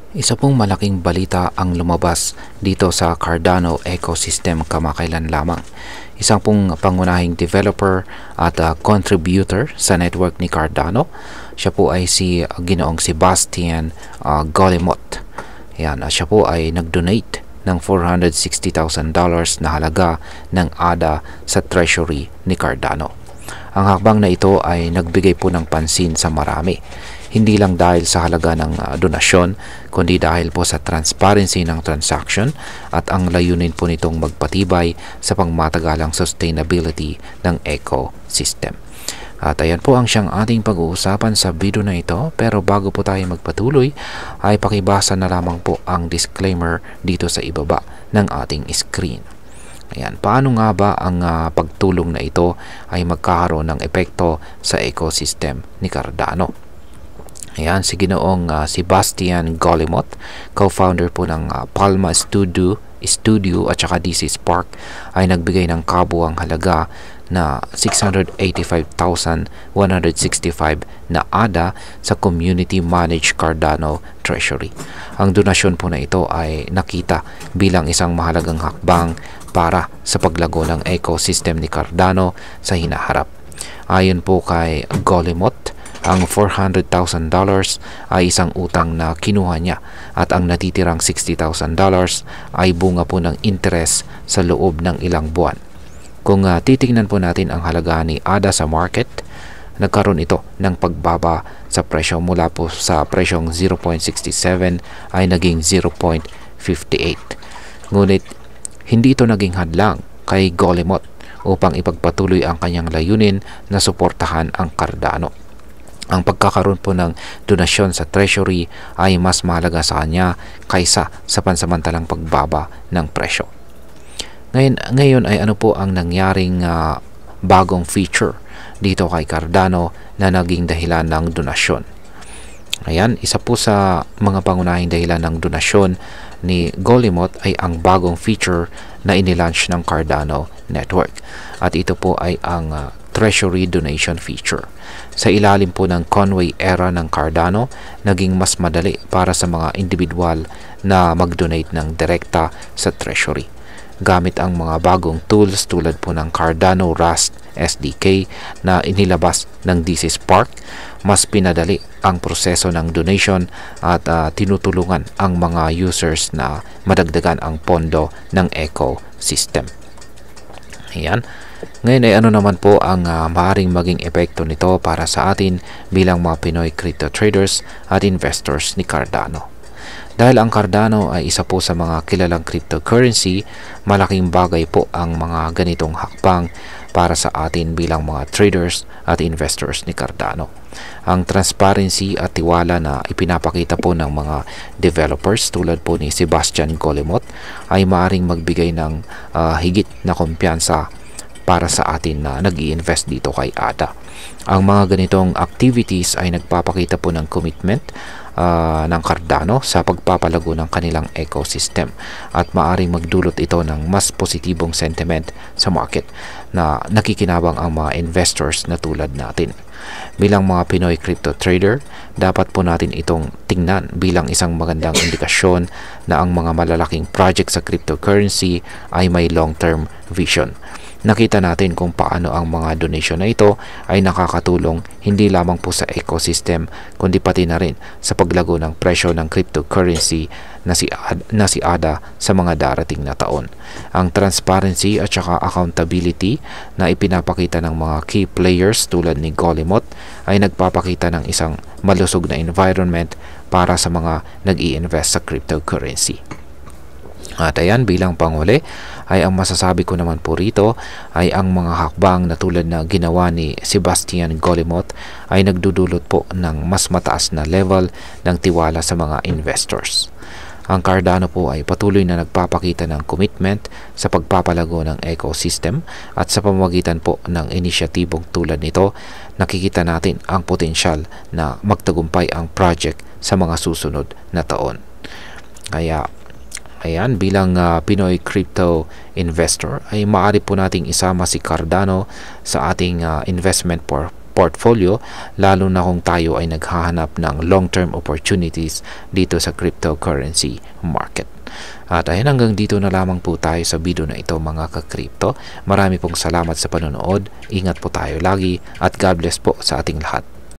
Isa pong malaking balita ang lumabas dito sa Cardano ecosystem kamakailan lamang. Isang pong pangunahing developer at contributor sa network ni Cardano. Siya po ay si Ginoong Sebastian Golimot. Yan, siya po ay nag-donate ng $460,000 na halaga ng ADA sa treasury ni Cardano. Ang hakbang na ito ay nagbigay po ng pansin sa marami. Hindi lang dahil sa halaga ng donasyon, kundi dahil po sa transparency ng transaction at ang layunin po nitong magpatibay sa pangmatagalang sustainability ng ecosystem. At ayan po ang siyang ating pag-uusapan sa video na ito. Pero bago po tayo magpatuloy, ay pakibasa na lamang po ang disclaimer dito sa ibaba ng ating screen. Ayan, paano nga ba ang pagtulong na ito ay magkakaroon ng epekto sa ecosystem ni Cardano? Ayan, si Ginoong Sebastian Golimot, co-founder po ng Palma Studio at saka DC Spark, ay nagbigay ng kabuuang halaga na 685,165 na ADA sa Community Managed Cardano Treasury. Ang donasyon po na ito ay nakita bilang isang mahalagang hakbang para sa paglago ng ecosystem ni Cardano sa hinaharap. Ayon po kay Golimot, ang $400,000 ay isang utang na kinuha niya at ang natitirang $60,000 ay bunga po ng interest sa loob ng ilang buwan. Kung titingnan po natin ang halaga ni ADA sa market, nagkaroon ito ng pagbaba sa presyo mula po sa presyong 0.67 ay naging 0.58. Ngunit hindi ito naging hadlang kay Golimot upang ipagpatuloy ang kanyang layunin na suportahan ang Cardano. Ang pagkakaroon po ng donasyon sa treasury ay mas mahalaga sa kanya kaysa sa pansamantalang pagbaba ng presyo. Ngayon ay ano po ang nangyaring bagong feature dito kay Cardano na naging dahilan ng donasyon? Ayan, isa po sa mga pangunahing dahilan ng donasyon ni Golimot ay ang bagong feature na inilaunch ng Cardano Network. At ito po ay ang Treasury Donation Feature. Sa ilalim po ng Conway era ng Cardano, naging mas madali para sa mga individual na mag-donate ng direkta sa Treasury. Gamit ang mga bagong tools tulad po ng Cardano Rust SDK na inilabas ng DC Spark, mas pinadali ang proseso ng donation at tinutulungan ang mga users na madagdagan ang pondo ng ecosystem. Ayan. Ngayon ay ano naman po ang maaaring maging epekto nito para sa atin bilang mga Pinoy crypto traders at investors ni Cardano. Dahil ang Cardano ay isa po sa mga kilalang cryptocurrency, malaking bagay po ang mga ganitong hakbang para sa atin bilang mga traders at investors ni Cardano. Ang transparency at tiwala na ipinapakita po ng mga developers tulad po ni Sebastian Golimot ay maaaring magbigay ng higit na kumpiyansa para sa atin na nag-i-invest dito kay ADA. Ang mga ganitong activities ay nagpapakita po ng commitment ng Cardano sa pagpapalago ng kanilang ecosystem at maaaring magdulot ito ng mas positibong sentiment sa market na nakikinabang ang mga investors na tulad natin. Bilang mga Pinoy crypto trader, dapat po natin itong tingnan bilang isang magandang indikasyon na ang mga malalaking project sa cryptocurrency ay may long-term vision. Nakita natin kung paano ang mga donation na ito ay nakakatulong hindi lamang po sa ecosystem kundi pati na rin sa paglago ng presyo ng cryptocurrency na si ADA sa mga darating na taon. Ang transparency at saka accountability na ipinapakita ng mga key players tulad ni Golimot ay nagpapakita ng isang malusog na environment para sa mga nag-i-invest sa cryptocurrency. At ayan, bilang panghuli ay ang masasabi ko naman po rito ay ang mga hakbang na tulad na ginawa ni Sebastian Golimot ay nagdudulot po ng mas mataas na level ng tiwala sa mga investors. Ang Cardano po ay patuloy na nagpapakita ng commitment sa pagpapalago ng ecosystem at sa pamamagitan po ng inisyatibong tulad nito, nakikita natin ang potensyal na magtagumpay ang project sa mga susunod na taon. Kaya ayan, bilang Pinoy crypto investor ay maaari po nating isama si Cardano sa ating investment portfolio, lalo na kung tayo ay naghahanap ng long-term opportunities dito sa cryptocurrency market. At ayun, hanggang dito na lamang po tayo sa video na ito mga ka-crypto. Marami pong salamat sa panonood. Ingat po tayo lagi at God bless po sa ating lahat.